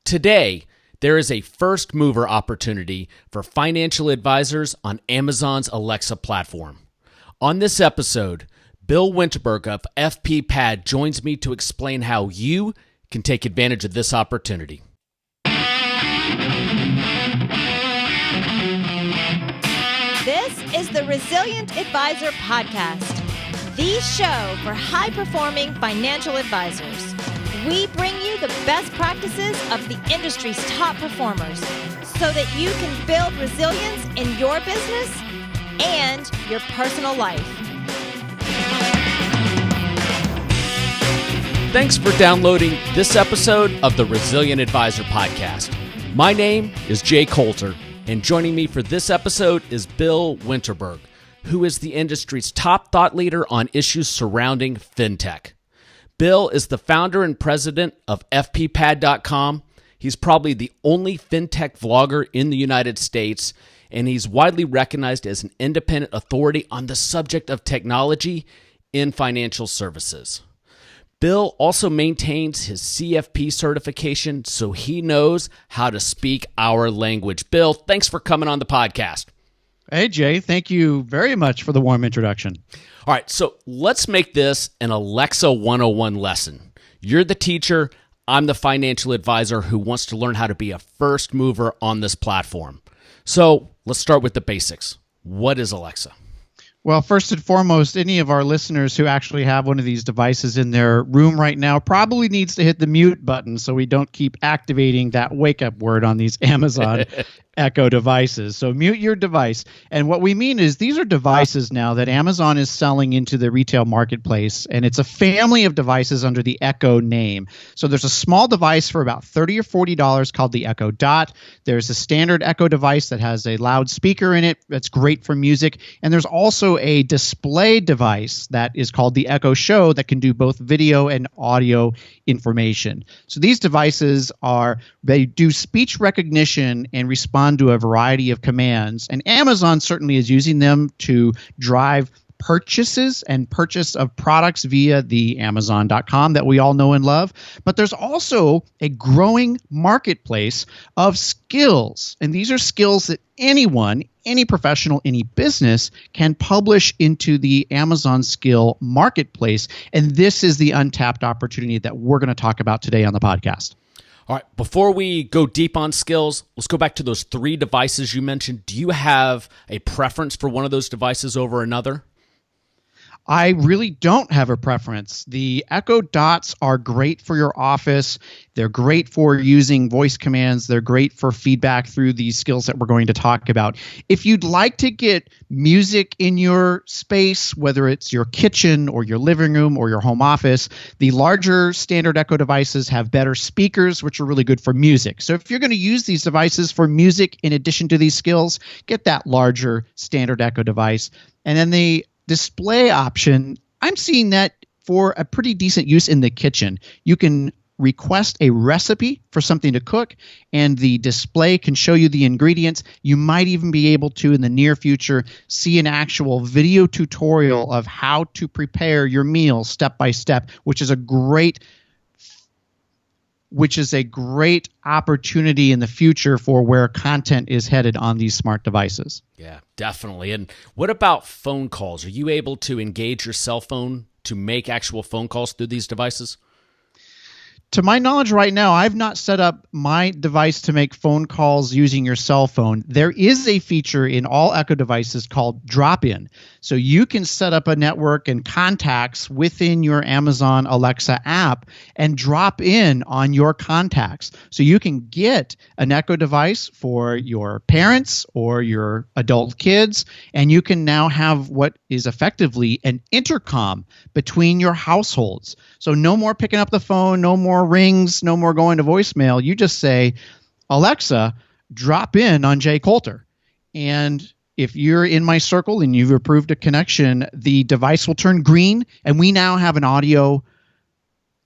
Today, there is a first mover opportunity for financial advisors on Amazon's Alexa platform. On this episode, Bill Winterberg of FPPad joins me to explain how you can take advantage of this opportunity. This is the Resilient Advisor Podcast, the show for high-performing financial advisors. We bring you the best practices of the industry's top performers so that you can build resilience in your business and your personal life. Thanks for downloading this episode of the Resilient Advisor Podcast. My name is Jay Coulter, and joining me for this episode is Bill Winterberg, who is the industry's top thought leader on issues surrounding fintech. Bill is the founder and president of FPPad.com. He's probably the only fintech vlogger in the United States, and he's widely recognized as an independent authority on the subject of technology in financial services. Bill also maintains his CFP certification, so he knows how to speak our language. Bill, thanks for coming on the podcast. Hey, Jay. Thank you very much for the warm introduction. All right, so let's make this an Alexa 101 lesson. You're the teacher. I'm the financial advisor who wants to learn how to be a first mover on this platform. So let's start with the basics. What is Alexa? Well, first and foremost, any of our listeners who actually have one of these devices in their room right now probably needs to hit the mute button so we don't keep activating that wake-up word on these Amazon Echo devices. So mute your device. And what we mean is these are devices now that Amazon is selling into the retail marketplace, and it's a family of devices under the Echo name. So there's a small device for about $30 or $40 called the Echo Dot. There's a standard Echo device that has a loudspeaker in it that's great for music. And there's also a display device that is called the Echo Show that can do both video and audio information. So these devices they do speech recognition and respond to a variety of commands. And Amazon certainly is using them to drive purchases and purchase of products via the Amazon.com that we all know and love. But there's also a growing marketplace of skills. And these are skills that anyone, any professional, any business can publish into the Amazon skill marketplace. And this is the untapped opportunity that we're going to talk about today on the podcast. All right, before we go deep on skills, let's go back to those three devices you mentioned. Do you have a preference for one of those devices over another? I really don't have a preference. The Echo Dots are great for your office. They're great for using voice commands. They're great for feedback through these skills that we're going to talk about. If you'd like to get music in your space, whether it's your kitchen or your living room or your home office, the larger standard Echo devices have better speakers, which are really good for music. So if you're going to use these devices for music in addition to these skills, get that larger standard Echo device. And then the display option, I'm seeing that for a pretty decent use in the kitchen. You can request a recipe for something to cook, and the display can show you the ingredients. You might even be able to, in the near future, see an actual video tutorial of how to prepare your meal step by step, which is a great opportunity in the future for where content is headed on these smart devices. Yeah, definitely. And what about phone calls? Are you able to engage your cell phone to make actual phone calls through these devices? To my knowledge right now, I've not set up my device to make phone calls using your cell phone. There is a feature in all Echo devices called drop-in. So you can set up a network and contacts within your Amazon Alexa app and drop in on your contacts. So you can get an Echo device for your parents or your adult kids, and you can now have what is effectively an intercom between your households. So no more picking up the phone, no more rings, no more going to voicemail. You just say, Alexa, drop in on Jay Coulter. And if you're in my circle and you've approved a connection, the device will turn green, and we now have an audio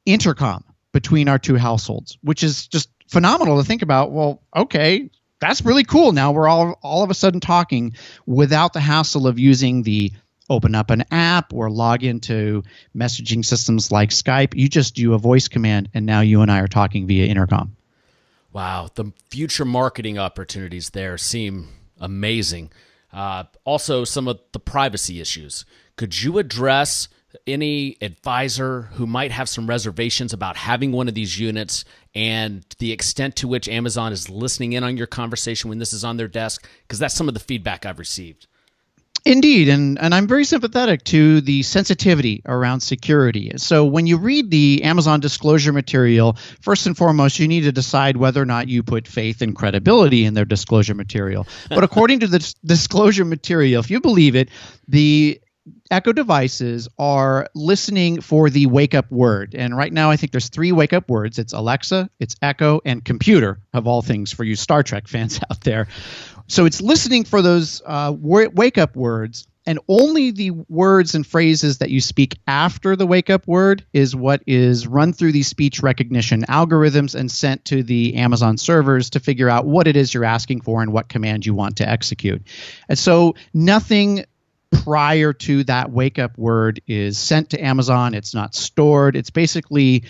intercom between our two households, which is just phenomenal to think about. Well, okay, that's really cool. Now we're all of a sudden talking without the hassle of using the open up an app or log into messaging systems like Skype. You just do a voice command, and now you and I are talking via intercom. Wow, the future marketing opportunities there seem amazing. Also, some of the privacy issues. Could you address any advisor who might have some reservations about having one of these units and the extent to which Amazon is listening in on your conversation when this is on their desk? Because that's some of the feedback I've received. Indeed, and I'm very sympathetic to the sensitivity around security. So when you read the Amazon disclosure material, first and foremost, you need to decide whether or not you put faith and credibility in their disclosure material. But according to the disclosure material, if you believe it, the Echo devices are listening for the wake-up word. And right now, I think there's 3 wake-up words. It's Alexa, it's Echo, and computer, of all things for you Star Trek fans out there. So it's listening for those wake-up words, and only the words and phrases that you speak after the wake-up word is what is run through these speech recognition algorithms and sent to the Amazon servers to figure out what it is you're asking for and what command you want to execute. And so nothing prior to that wake-up word is sent to Amazon. It's not stored. It's basically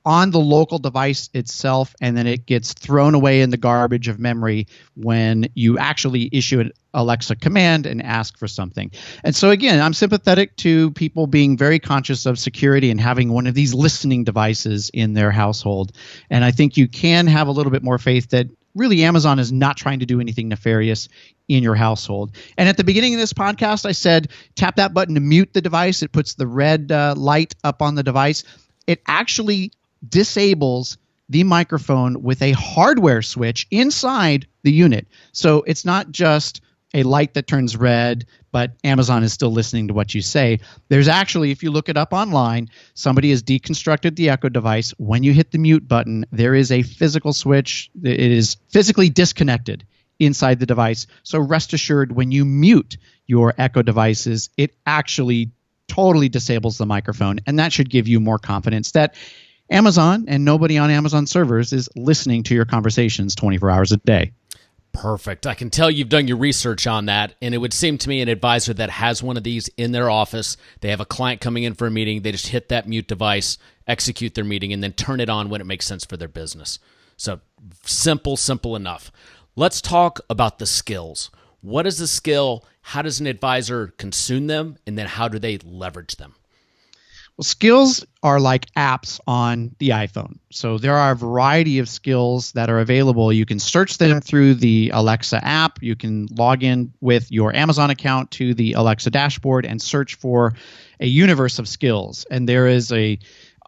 on the local device itself, and then it gets thrown away in the garbage of memory when you actually issue an Alexa command and ask for something. And so again, I'm sympathetic to people being very conscious of security and having one of these listening devices in their household. And I think you can have a little bit more faith that really Amazon is not trying to do anything nefarious in your household. And at the beginning of this podcast, I said, tap that button to mute the device. It puts the red light up on the device. It actually disables the microphone with a hardware switch inside the unit. So it's not just a light that turns red, but Amazon is still listening to what you say. There's actually, if you look it up online, somebody has deconstructed the Echo device. When you hit the mute button, there is a physical switch. It is physically disconnected inside the device. So rest assured, when you mute your Echo devices, it actually totally disables the microphone. And that should give you more confidence that Amazon and nobody on Amazon servers is listening to your conversations 24 hours a day. Perfect. I can tell you've done your research on that, and it would seem to me an advisor that has one of these in their office, they have a client coming in for a meeting, they just hit that mute device, execute their meeting, and then turn it on when it makes sense for their business. So simple enough. Let's talk about the skills. What is the skill? How does an advisor consume them? And then how do they leverage them? Well, skills are like apps on the iPhone. So there are a variety of skills that are available. You can search them through the Alexa app. You can log in with your Amazon account to the Alexa dashboard and search for a universe of skills. And there is a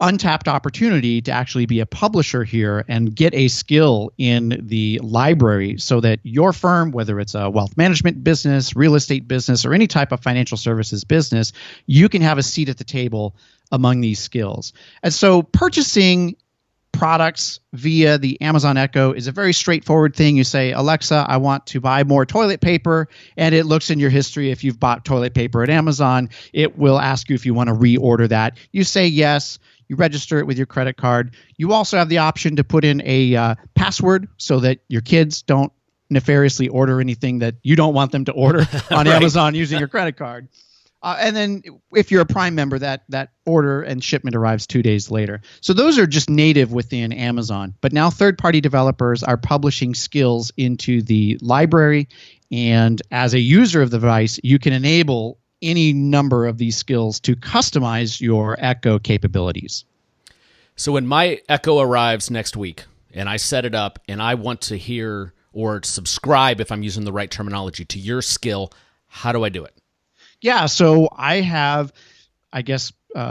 untapped opportunity to actually be a publisher here and get a skill in the library so that your firm, whether it's a wealth management business, real estate business, or any type of financial services business, you can have a seat at the table among these skills. And so purchasing products via the Amazon Echo is a very straightforward thing. You say, Alexa, I want to buy more toilet paper, and it looks in your history. If you've bought toilet paper at Amazon, it will ask you if you want to reorder that. You say yes. You register it with your credit card. You also have the option to put in a password so that your kids don't nefariously order anything that you don't want them to order on Right. Amazon using your credit card. And then if you're a Prime member, that order and shipment arrives 2 days later. So those are just native within Amazon. But now third-party developers are publishing skills into the library. And as a user of the device, you can enable any number of these skills to customize your Echo capabilities. So when my Echo arrives next week and I set it up and I want to hear or subscribe, if I'm using the right terminology, to your skill, how do I do it? Yeah, so I have,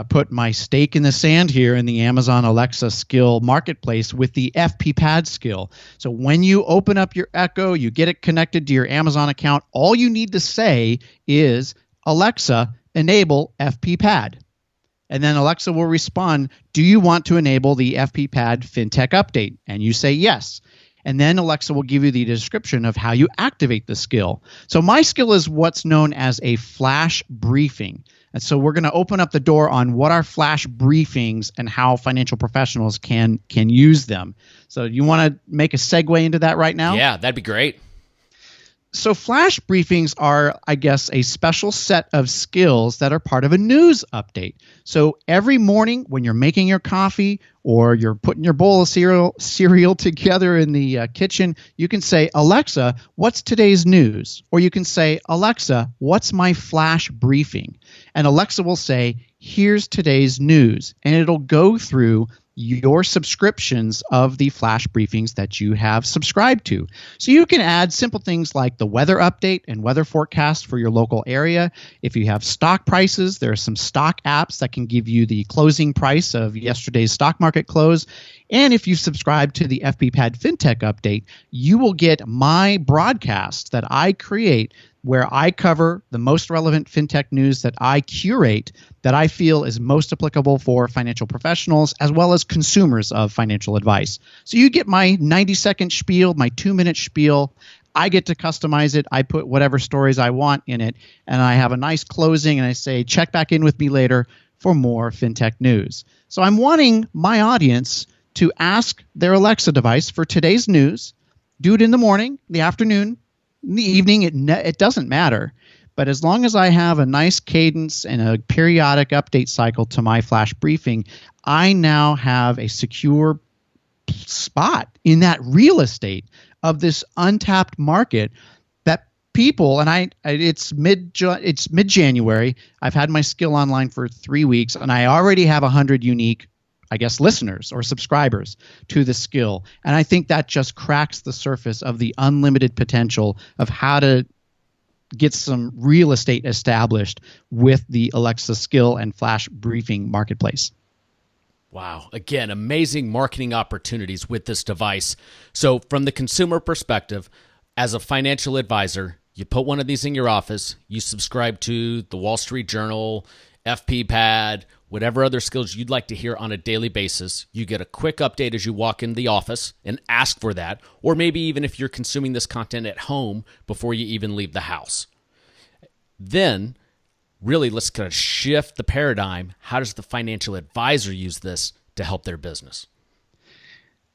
put my stake in the sand here in the Amazon Alexa skill marketplace with the FP Pad skill. So when you open up your Echo, you get it connected to your Amazon account, all you need to say is, Alexa, enable FP Pad. And then Alexa will respond, do you want to enable the FP Pad fintech update? And you say yes. And then Alexa will give you the description of how you activate the skill. So my skill is what's known as a flash briefing. And so we're going to open up the door on what are flash briefings and how financial professionals can use them. So you want to make a segue into that right now? Yeah, that'd be great. So flash briefings are, I guess, a special set of skills that are part of a news update. So every morning when you're making your coffee or you're putting your bowl of cereal together in the kitchen, you can say, Alexa, what's today's news? Or you can say, Alexa, what's my flash briefing? And Alexa will say, here's today's news. And it'll go through your subscriptions of the flash briefings that you have subscribed to. So you can add simple things like the weather update and weather forecast for your local area. If you have stock prices, there are some stock apps that can give you the closing price of yesterday's stock market close. And if you subscribe to the FBPAD FinTech update, you will get my broadcast that I create where I cover the most relevant fintech news that I curate that I feel is most applicable for financial professionals as well as consumers of financial advice. So you get my 90-second spiel, my 2-minute spiel. I get to customize it. I put whatever stories I want in it, and I have a nice closing, and I say, check back in with me later for more fintech news. So I'm wanting my audience to ask their Alexa device for today's news. Do it in the morning, the afternoon, in the evening. It doesn't matter. But as long as I have a nice cadence and a periodic update cycle to my flash briefing, I now have a secure spot in that real estate of this untapped market that people, and it's mid-January. I've had my skill online for 3 weeks, and I already have 100 unique, I guess, listeners or subscribers to the skill. And I think that just cracks the surface of the unlimited potential of how to get some real estate established with the Alexa skill and flash briefing marketplace. Wow. Again, amazing marketing opportunities with this device. So from the consumer perspective, as a financial advisor, you put one of these in your office, you subscribe to the Wall Street Journal, FPPAD, whatever other skills you'd like to hear on a daily basis. You get a quick update as you walk in the office and ask for that, or maybe even if you're consuming this content at home before you even leave the house. Then, really, let's kind of shift the paradigm. How does the financial advisor use this to help their business?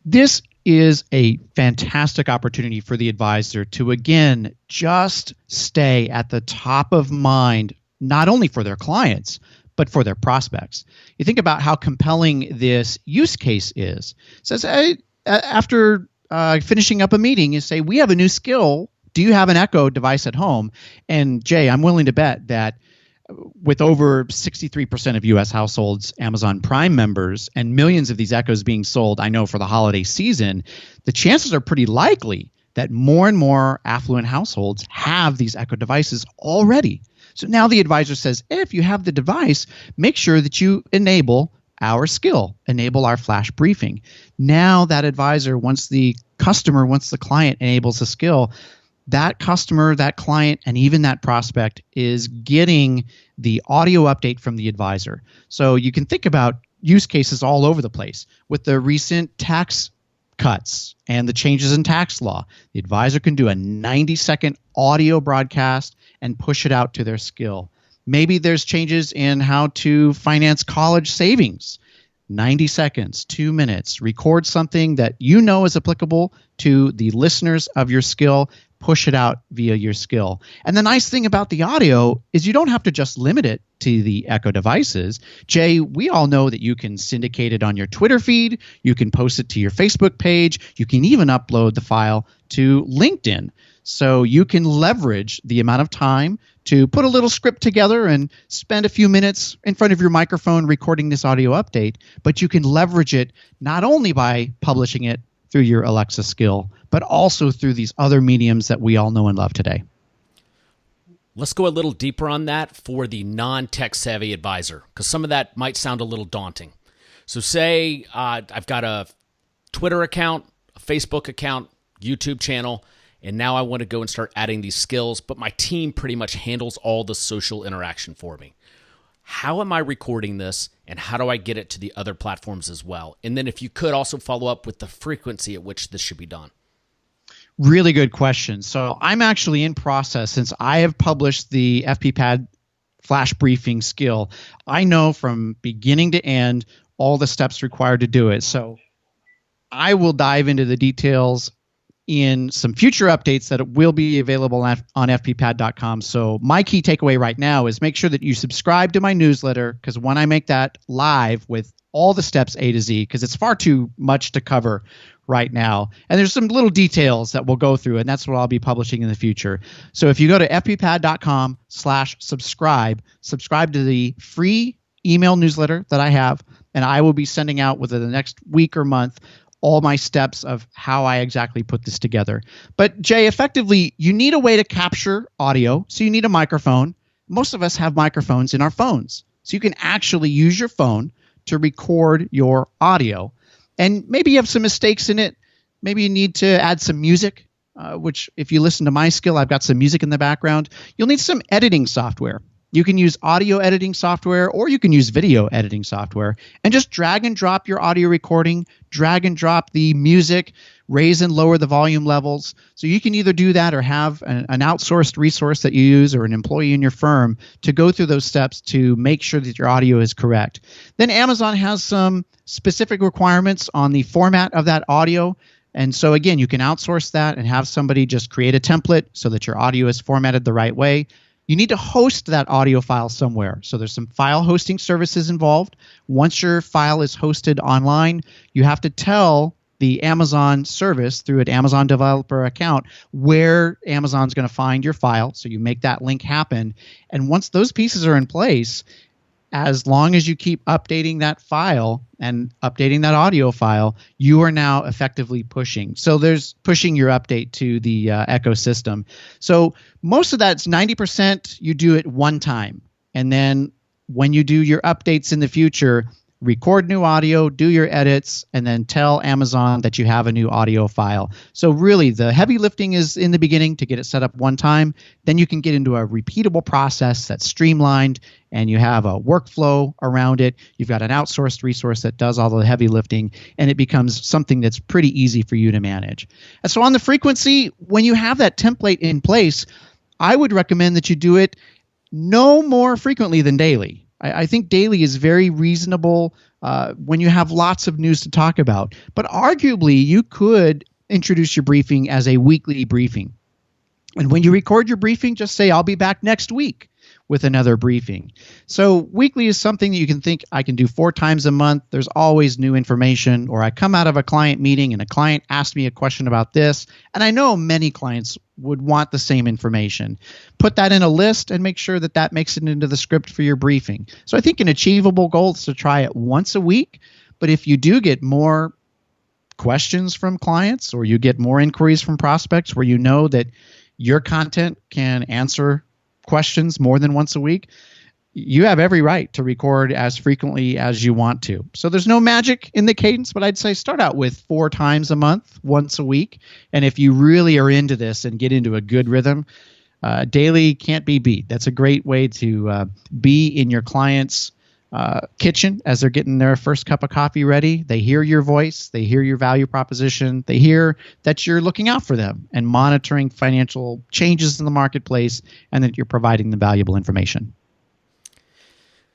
This is a fantastic opportunity for the advisor to, again, just stay at the top of mind, not only for their clients, but for their prospects. You think about how compelling this use case is. It says, after finishing up a meeting, you say, we have a new skill. Do you have an Echo device at home? And Jay, I'm willing to bet that with over 63% of U.S. households Amazon Prime members and millions of these Echoes being sold, I know, for the holiday season, the chances are pretty likely that more and more affluent households have these Echo devices already. So now the advisor says, if you have the device, make sure that you enable our skill, enable our flash briefing. Now that advisor, once the client enables the skill, that customer, that client, and even that prospect is getting the audio update from the advisor. So you can think about use cases all over the place. With the recent tax cuts and the changes in tax law, the advisor can do a 90-second audio broadcast and push it out to their skill. Maybe there's changes in how to finance college savings. 90 seconds, 2 minutes, record something that you know is applicable to the listeners of your skill, push it out via your skill. And the nice thing about the audio is you don't have to just limit it to the Echo devices. Jay, we all know that you can syndicate it on your Twitter feed, you can post it to your Facebook page, you can even upload the file to LinkedIn. So you can leverage the amount of time to put a little script together and spend a few minutes in front of your microphone recording this audio update, but you can leverage it not only by publishing it through your Alexa skill, but also through these other mediums that we all know and love today. Let's go a little deeper on that for the non-tech savvy advisor, because some of that might sound a little daunting. So say I've got a Twitter account, a Facebook account, YouTube channel, and now I want to go and start adding these skills, but my team pretty much handles all the social interaction for me. How am I recording this, and how do I get it to the other platforms as well? And then if you could also follow up with the frequency at which this should be done. Really good question. So I'm actually in process since I have published the FPPAD flash briefing skill. I know from beginning to end all the steps required to do it. So I will dive into the details in some future updates that will be available on fppad.com. So my key takeaway right now is make sure that you subscribe to my newsletter, because when I make that live with all the steps A to Z, because it's far too much to cover right now. And there's some little details that we'll go through, and that's what I'll be publishing in the future. So if you go to fppad.com/subscribe, subscribe to the free email newsletter that I have, and I will be sending out within the next week or month all my steps of how I exactly put this together. But Jay, effectively, you need a way to capture audio. So you need a microphone. Most of us have microphones in our phones. So you can actually use your phone to record your audio. And maybe you have some mistakes in it. Maybe you need to add some music, which if you listen to my skill, I've got some music in the background. You'll need some editing software. You can use audio editing software, or you can use video editing software, and just drag and drop your audio recording, drag and drop the music, raise and lower the volume levels. So you can either do that or have an outsourced resource that you use, or an employee in your firm to go through those steps to make sure that your audio is correct. Then Amazon has some specific requirements on the format of that audio. And so again, you can outsource that and have somebody just create a template so that your audio is formatted the right way. You need to host that audio file somewhere. So there's some file hosting services involved. Once your file is hosted online, you have to tell the Amazon service through an Amazon developer account where Amazon's going to find your file. So you make that link happen. And once those pieces are in place, as long as you keep updating that file and updating that audio file, you are now effectively pushing. So there's pushing your update to the ecosystem. So most of that's 90% you do it one time. And then when you do your updates in the future, record new audio, do your edits, and then tell Amazon that you have a new audio file. So really, the heavy lifting is in the beginning to get it set up one time. Then you can get into a repeatable process that's streamlined, and you have a workflow around it. You've got an outsourced resource that does all the heavy lifting, and it becomes something that's pretty easy for you to manage. And so on the frequency, when you have that template in place, I would recommend that you do it no more frequently than daily. I think daily is very reasonable when you have lots of news to talk about. But arguably, you could introduce your briefing as a weekly briefing. And when you record your briefing, just say, I'll be back next week with another briefing. So weekly is something that you can think I can do 4 times a month. There's always new information. Or I come out of a client meeting and a client asked me a question about this. And I know many clients would want the same information. Put that in a list and make sure that that makes it into the script for your briefing. So I think an achievable goal is to try it once a week. But if you do get more questions from clients, or you get more inquiries from prospects where you know that your content can answer questions more than once a week, you have every right to record as frequently as you want to. So there's no magic in the cadence, but I'd say start out with 4 times a month, once a week. And if you really are into this and get into a good rhythm, daily can't be beat. That's a great way to be in your client's kitchen as they're getting their first cup of coffee ready. They hear your voice, they hear your value proposition, they hear that you're looking out for them and monitoring financial changes in the marketplace, and that you're providing them valuable information.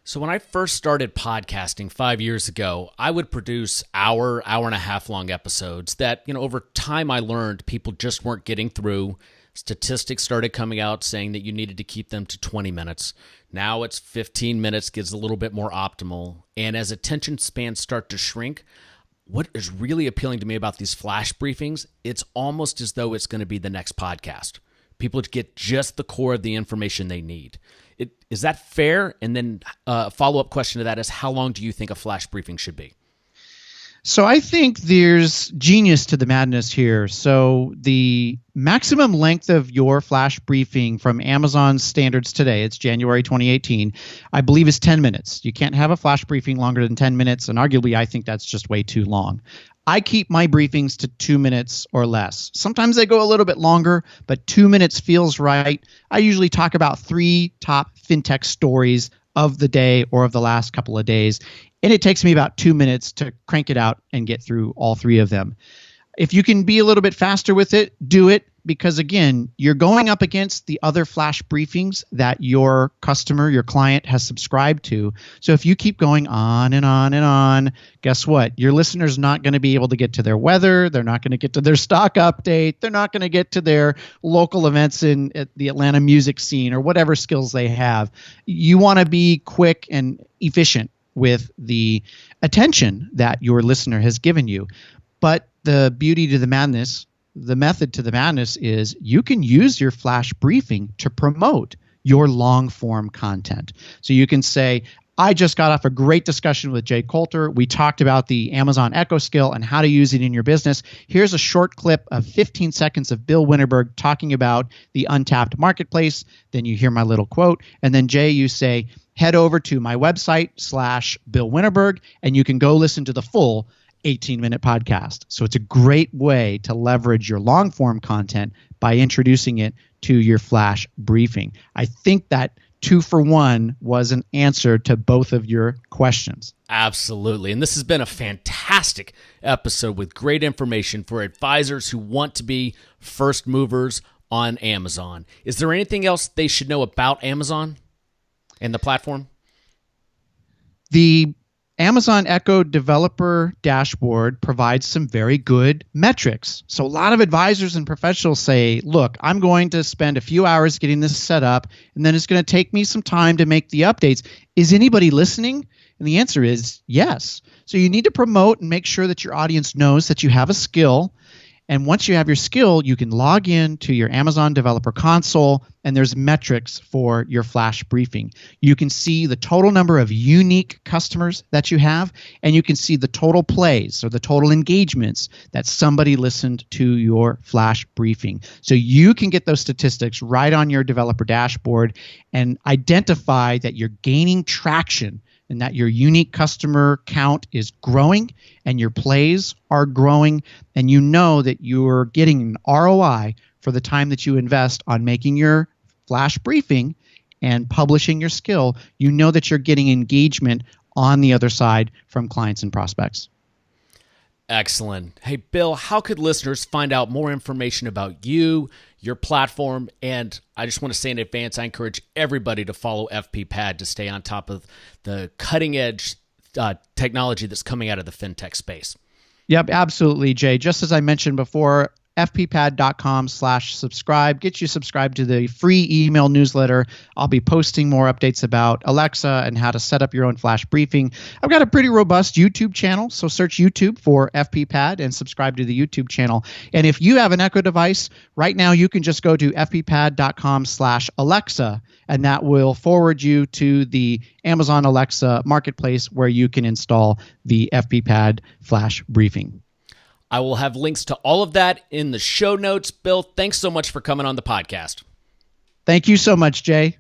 So when I first started podcasting 5 years ago, I would produce hour and a half long episodes that, over time I learned people just weren't getting through. Statistics started coming out saying that you needed to keep them to 20 minutes. Now it's 15 minutes, gets a little bit more optimal. And as attention spans start to shrink, what is really appealing to me about these flash briefings, it's almost as though it's going to be the next podcast. People get just the core of the information they need. Is that fair? And then a follow-up question to that is, how long do you think a flash briefing should be? So I think there's genius to the madness here. So the maximum length of your flash briefing from Amazon's standards today, it's January 2018, I believe is 10 minutes. You can't have a flash briefing longer than 10 minutes, and arguably I think that's just way too long. I keep my briefings to 2 minutes or less. Sometimes they go a little bit longer, but 2 minutes feels right. I usually talk about 3 top fintech stories of the day or of the last couple of days. And it takes me about 2 minutes to crank it out and get through all 3 of them. If you can be a little bit faster with it, do it. because again, you're going up against the other flash briefings that your customer, your client has subscribed to. So if you keep going on and on and on, guess what? Your listener's not going to be able to get to their weather. They're not going to get to their stock update. They're not going to get to their local events at the Atlanta music scene or whatever skills they have. You want to be quick and efficient with the attention that your listener has given you. But the beauty to the madness, the method to the madness is you can use your flash briefing to promote your long form content. So you can say, I just got off a great discussion with Jay Coulter. We talked about the Amazon Echo skill and how to use it in your business. Here's a short clip of 15 seconds of Bill Winterberg talking about the untapped marketplace. Then you hear my little quote. And then Jay, you say, head over to my website /Bill Winterberg, and you can go listen to the full 18-minute podcast. So it's a great way to leverage your long form content by introducing it to your flash briefing. I think that 2-for-1 was an answer to both of your questions. Absolutely. And this has been a fantastic episode with great information for advisors who want to be first movers on Amazon. Is there anything else they should know about Amazon and the platform? The Amazon Echo Developer Dashboard provides some very good metrics. So a lot of advisors and professionals say, look, I'm going to spend a few hours getting this set up, and then it's going to take me some time to make the updates. Is anybody listening? And the answer is yes. So you need to promote and make sure that your audience knows that you have a skill. And once you have your skill, you can log in to your Amazon Developer Console, and there's metrics for your flash briefing. You can see the total number of unique customers that you have, and you can see the total plays or the total engagements that somebody listened to your flash briefing. So you can get those statistics right on your developer dashboard and identify that you're gaining traction and that your unique customer count is growing and your plays are growing, and you know that you're getting an ROI for the time that you invest on making your flash briefing and publishing your skill. You know that you're getting engagement on the other side from clients and prospects. Excellent. Hey, Bill, how could listeners find out more information about you, your platform? And I just want to say in advance, I encourage everybody to follow FPPad to stay on top of the cutting edge technology that's coming out of the fintech space. Yep, absolutely, Jay. Just as I mentioned before, fppad.com/subscribe. Get you subscribed to the free email newsletter. I'll be posting more updates about Alexa and how to set up your own flash briefing. I've got a pretty robust YouTube channel, so search YouTube for FPPad and subscribe to the YouTube channel. And if you have an Echo device, right now you can just go to fppad.com/Alexa, and that will forward you to the Amazon Alexa marketplace where you can install the FPPad flash briefing. I will have links to all of that in the show notes. Bill, thanks so much for coming on the podcast. Thank you so much, Jay.